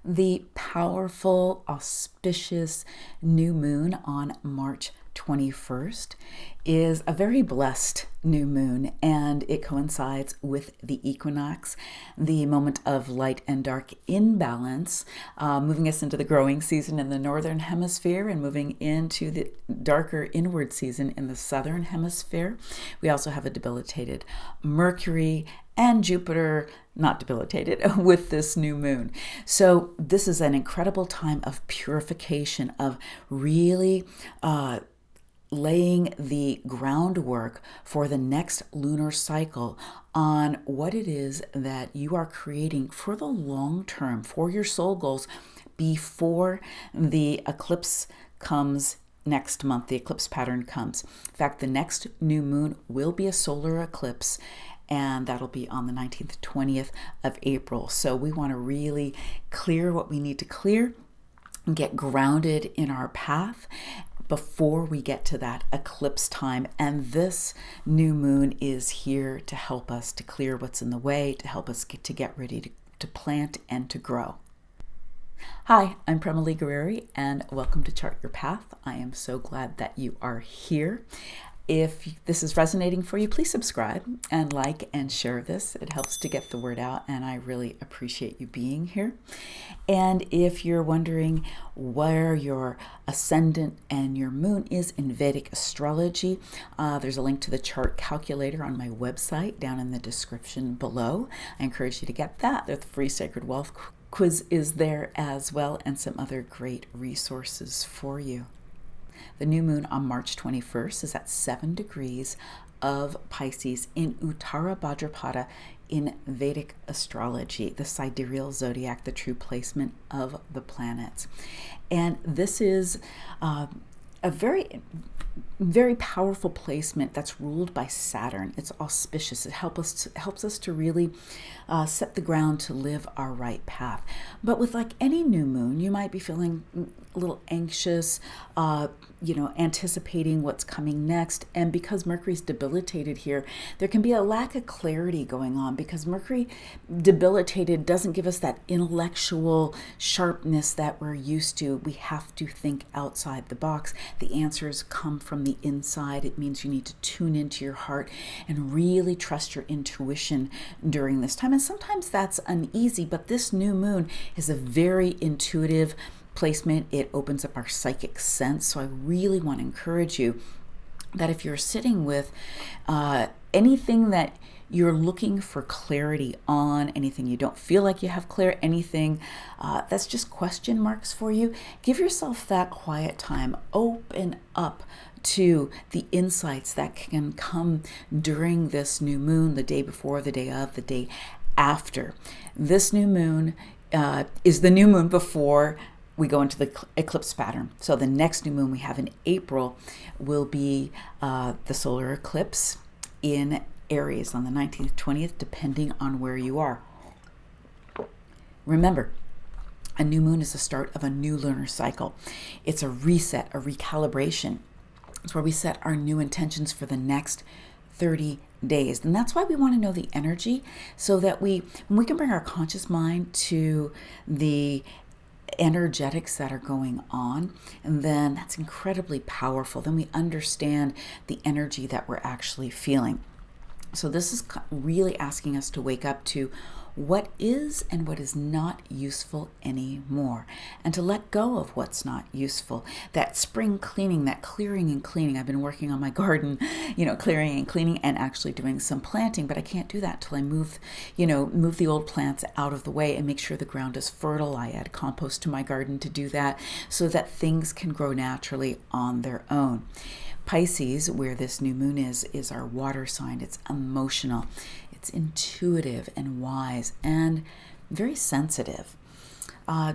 The powerful, auspicious new moon on March 21st is a very blessed new moon, and it coincides with the equinox, the moment of light and dark imbalance, moving us into the growing season in the Northern Hemisphere and moving into the darker inward season in the Southern Hemisphere. We also have a debilitated Mercury and Jupiter, not debilitated, with this new moon. So this is an incredible time of purification, of really laying the groundwork for the next lunar cycle on what it is that you are creating for the long term, for your soul goals, before the eclipse comes next month, the eclipse pattern comes. In fact, the next new moon will be a solar eclipse, and that'll be on the 19th, 20th of April. So we want to really clear what we need to clear and get grounded in our path before we get to that eclipse time. And this new moon is here to help us to clear what's in the way, to help us get ready to plant and to grow. Hi, I'm Prema Gurreri, and welcome to Chart Your Path. I am so glad that you are here. If this is resonating for you, please subscribe and like and share this. It helps to get the word out, and I really appreciate you being here. And if you're wondering where your ascendant and your moon is in Vedic Astrology, there's a link to the chart calculator on my website down in the description below. I encourage you to get that. The free Sacred Wealth quiz is there as well, and some other great resources for you. The new moon on March 21st is at 7 degrees of Pisces in Uttara Bhadrapada in Vedic Astrology, the sidereal zodiac, the true placement of the planets. And this is a very powerful placement that's ruled by Saturn. It's auspicious. It helps us to really set the ground to live our right path. But with like any new moon, you might be feeling a little anxious, anticipating what's coming next. And because Mercury's debilitated here, there can be a lack of clarity going on, because Mercury debilitated doesn't give us that intellectual sharpness that we're used to. We have to think outside the box. The answers come from the inside. It means you need to tune into your heart and really trust your intuition during this time. And sometimes that's uneasy, but this new moon is a very intuitive placement. It opens up our psychic sense. So I really want to encourage you that if you're sitting with anything that you're looking for clarity on, anything you don't feel like you have clear, anything that's just question marks for you, give yourself that quiet time. Open up to the insights that can come during this new moon, the day before, the day of, the day after. This new moon is the new moon before we go into the eclipse pattern. So the next new moon we have in April will be the solar eclipse in Aries on the 19th, 20th, depending on where you are. Remember, a new moon is the start of a new lunar cycle. It's a reset, a recalibration. It's where we set our new intentions for the next 30 days. And that's why we want to know the energy, so that we can bring our conscious mind to the energetics that are going on, and then that's incredibly powerful. Then we understand the energy that we're actually feeling. So this is really asking us to wake up to what is and what is not useful anymore, and to let go of what's not useful. That spring cleaning, that clearing and cleaning. I've been working on my garden, clearing and cleaning, and actually doing some planting, but I can't do that till I move the old plants out of the way and make sure the ground is fertile. I add compost to my garden to do that, so that things can grow naturally on their own. Pisces, where this new moon is our water sign. It's emotional, it's intuitive and wise and very sensitive.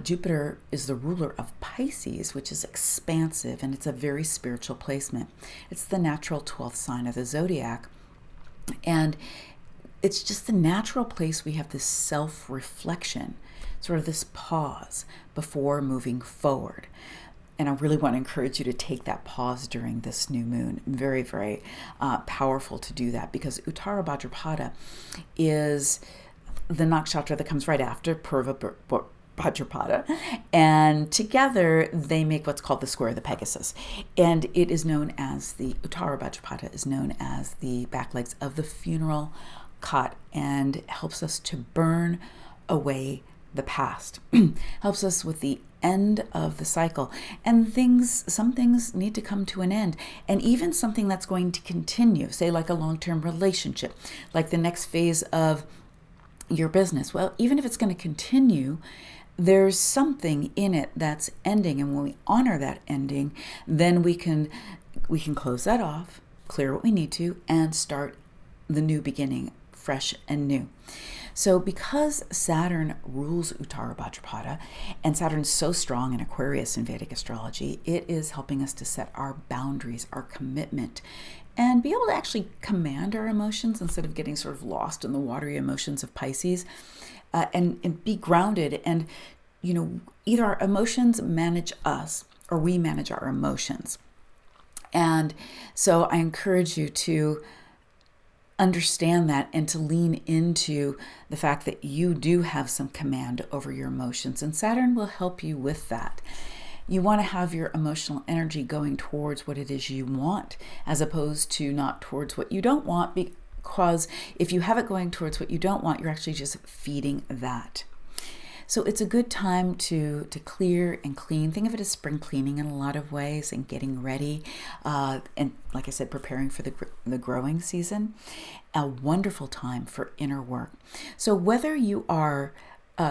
Jupiter is the ruler of Pisces, which is expansive, and it's a very spiritual placement. It's the natural 12th sign of the zodiac, and it's just the natural place we have this self-reflection, sort of this pause before moving forward. And I really want to encourage you to take that pause during this new moon. Very, very powerful to do that, because Uttara Bhadrapada is the nakshatra that comes right after Bhadrapada, and together they make what's called the square of the Pegasus. And it is known as the Uttara Bhadrapada is known as the back legs of the funeral cot, and helps us to burn away the past. Helps us with the end of the cycle. And some things need to come to an end. And even something that's going to continue, say like a long-term relationship, like the next phase of your business. Well, even if it's going to continue, there's something in it that's ending. And when we honor that ending, then we can close that off, clear what we need to, and start the new beginning, fresh and new. So because Saturn rules Uttara Bhadrapada, and Saturn's so strong in Aquarius in Vedic astrology, it is helping us to set our boundaries, our commitment, and be able to actually command our emotions instead of getting sort of lost in the watery emotions of Pisces, and be grounded. And, either our emotions manage us or we manage our emotions. And so I encourage you to understand that and to lean into the fact that you do have some command over your emotions, and Saturn will help you with that. You want to have your emotional energy going towards what it is you want, as opposed to not towards what you don't want, because if you have it going towards what you don't want, you're actually just feeding that. So it's a good time to clear and clean. Think of it as spring cleaning in a lot of ways, and getting ready, and like I said, preparing for the growing season. A wonderful time for inner work. So whether you are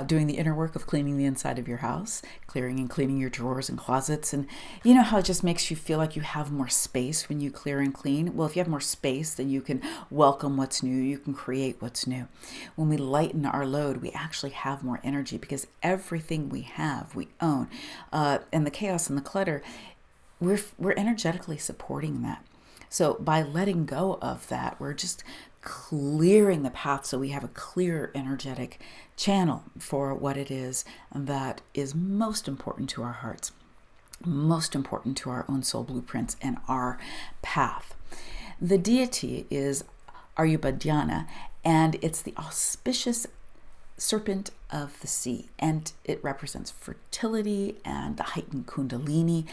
doing the inner work of cleaning the inside of your house, clearing and cleaning your drawers and closets, and you know how it just makes you feel like you have more space when you clear and clean? Well, if you have more space, then you can welcome what's new, you can create what's new. When we lighten our load, we actually have more energy, because everything we have, we own. And the chaos and the clutter, we're energetically supporting that. So by letting go of that, we're just clearing the path so we have a clear energetic channel for what it is that is most important to our hearts, most important to our own soul blueprints and our path. The deity is Ayurvediana, and it's the auspicious serpent of the sea, and it represents fertility and the heightened kundalini.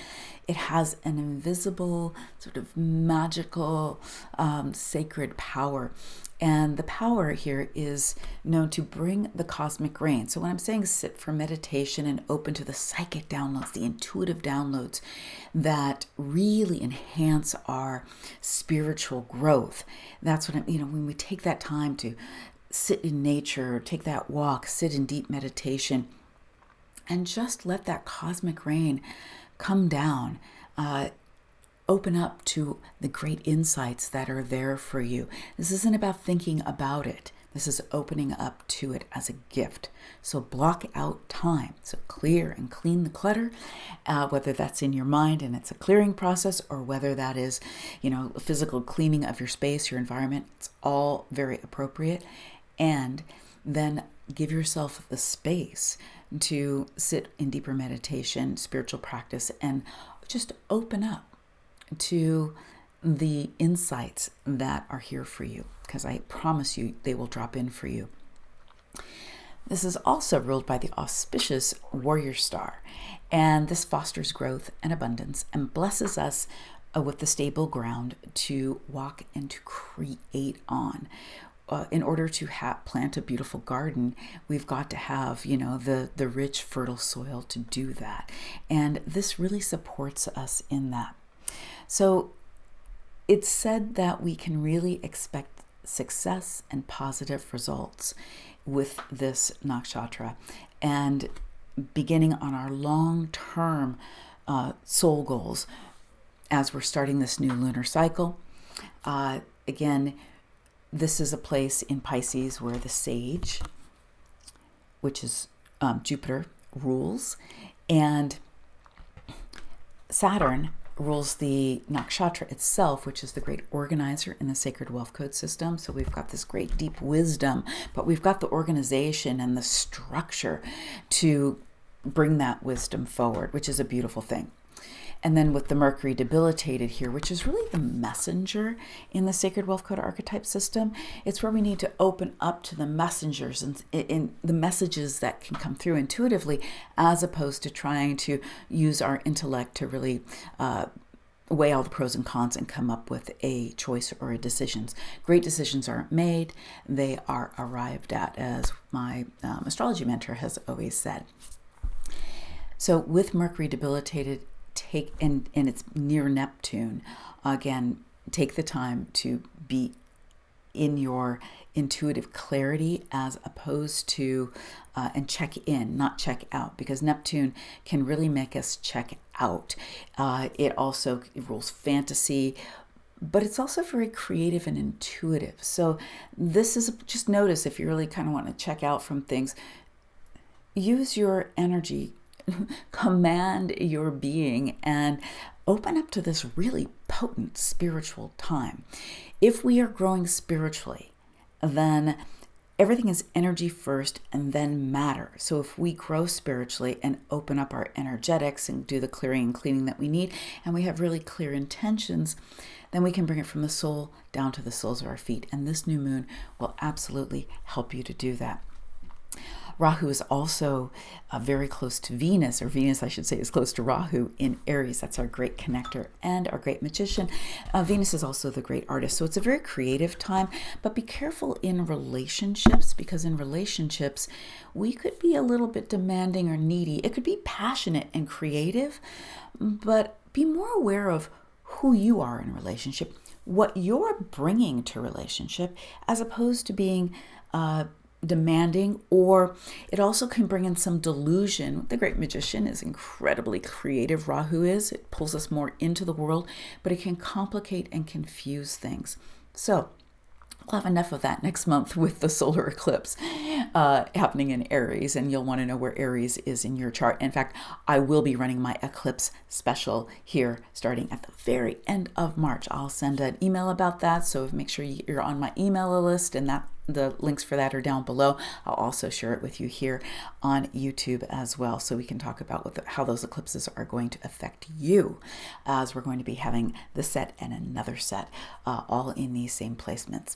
It has an invisible, sort of magical, sacred power, and the power here is known to bring the cosmic rain. So when I'm saying sit for meditation and open to the psychic downloads, the intuitive downloads that really enhance our spiritual growth, that's what when we take that time to sit in nature, take that walk, sit in deep meditation, and just let that cosmic rain come down. Open up to the great insights that are there for you. This isn't about thinking about it. This is opening up to it as a gift. So block out time. So clear and clean the clutter, whether that's in your mind and it's a clearing process, or whether that is, a physical cleaning of your space, your environment. It's all very appropriate. And then give yourself the space to sit in deeper meditation, spiritual practice, and just open up to the insights that are here for you, because I promise you they will drop in for you. This is also ruled by the auspicious warrior star, and this fosters growth and abundance and blesses us with the stable ground to walk and to create on. In order to plant a beautiful garden, we've got to have, the rich, fertile soil to do that. And this really supports us in that. So it's said that we can really expect success and positive results with this nakshatra, and beginning on our long-term soul goals as we're starting this new lunar cycle. Again, this is a place in Pisces where the sage, which is Jupiter, rules, and Saturn rules the nakshatra itself, which is the great organizer in the sacred wealth code system. So we've got this great deep wisdom, but we've got the organization and the structure to bring that wisdom forward, which is a beautiful thing. And then with the Mercury debilitated here, which is really the messenger in the Sacred Wealth Code archetype system, it's where we need to open up to the messengers and in the messages that can come through intuitively, as opposed to trying to use our intellect to really weigh all the pros and cons and come up with a choice or a decisions. Great decisions aren't made, they are arrived at, as my astrology mentor has always said. So with Mercury debilitated, and it's near Neptune, again, take the time to be in your intuitive clarity, as opposed to and check in, not check out, because Neptune can really make us check out. It also rules fantasy, but it's also very creative and intuitive. So this is, just notice if you really kind of want to check out from things, use your energy, command your being, and open up to this really potent spiritual time. If we are growing spiritually, then everything is energy first and then matter. So if we grow spiritually and open up our energetics and do the clearing and cleaning that we need, and we have really clear intentions, then we can bring it from the soul down to the soles of our feet. And this new moon will absolutely help you to do that. Rahu is also very close to Venus, or Venus, I should say, is close to Rahu in Aries. That's our great connector and our great magician. Venus is also the great artist. So it's a very creative time, but be careful in relationships, because in relationships, we could be a little bit demanding or needy. It could be passionate and creative, but be more aware of who you are in a relationship, what you're bringing to relationship, as opposed to being demanding. Or it also can bring in some delusion. The great magician is incredibly creative. Rahu is. It pulls us more into the world, but it can complicate and confuse things. So we'll have enough of that next month with the solar eclipse happening in Aries, and you'll want to know where Aries is in your chart. In fact, I will be running my eclipse special here starting at the very end of March. I'll send an email about that, so make sure you're on my email list, and that the links for that are down below. I'll also share it with you here on YouTube as well, so we can talk about how those eclipses are going to affect you, as we're going to be having the set and another set, all in these same placements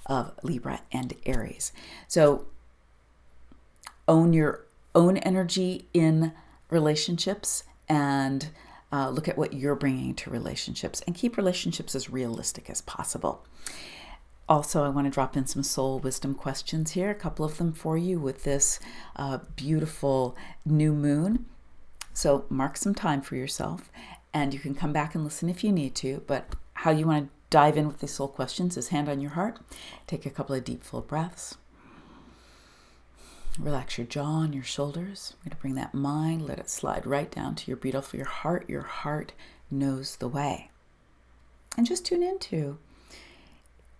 of Libra and Aries. So own your own energy in relationships, and look at what you're bringing to relationships, and keep relationships as realistic as possible. Also, I want to drop in some soul wisdom questions here, a couple of them for you with this beautiful new moon. So mark some time for yourself, and you can come back and listen if you need to, but how you want to dive in with these soul questions is hand on your heart. Take a couple of deep, full breaths. Relax your jaw and your shoulders. We're going to bring that mind, let it slide right down to your beautiful heart. Your heart knows the way. And just tune into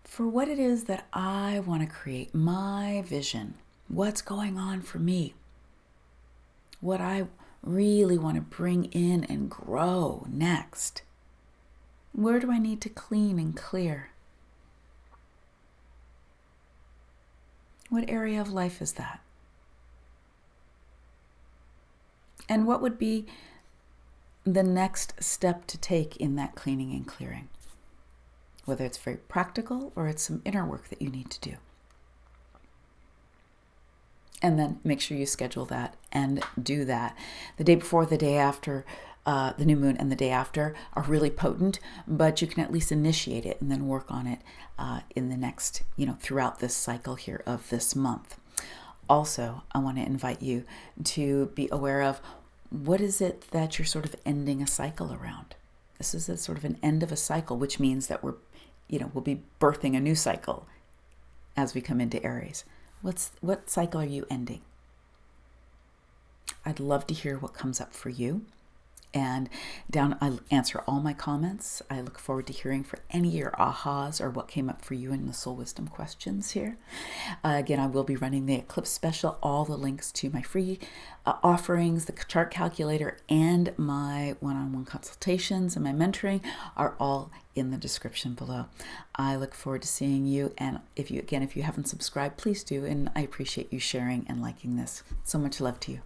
for what it is that I want to create, my vision, what's going on for me, what I really want to bring in and grow next. Where do I need to clean and clear? What area of life is that? And what would be the next step to take in that cleaning and clearing? Whether it's very practical or it's some inner work that you need to do. And then make sure you schedule that and do that. The day before, the day after, the new moon and the day after are really potent, but you can at least initiate it and then work on it in the next, throughout this cycle here of this month. Also, I want to invite you to be aware of what is it that you're sort of ending a cycle around. This is a sort of an end of a cycle, which means that we'll be birthing a new cycle as we come into Aries. What cycle are you ending? I'd love to hear what comes up for you. And I answer all my comments. I look forward to hearing for any of your ahas or what came up for you in the soul wisdom questions here. Again, I will be running the eclipse special. All the links to my free offerings, the chart calculator, and my one-on-one consultations and my mentoring are all in the description below. I look forward to seeing you. And if you haven't subscribed, please do. And I appreciate you sharing and liking this. So much love to you.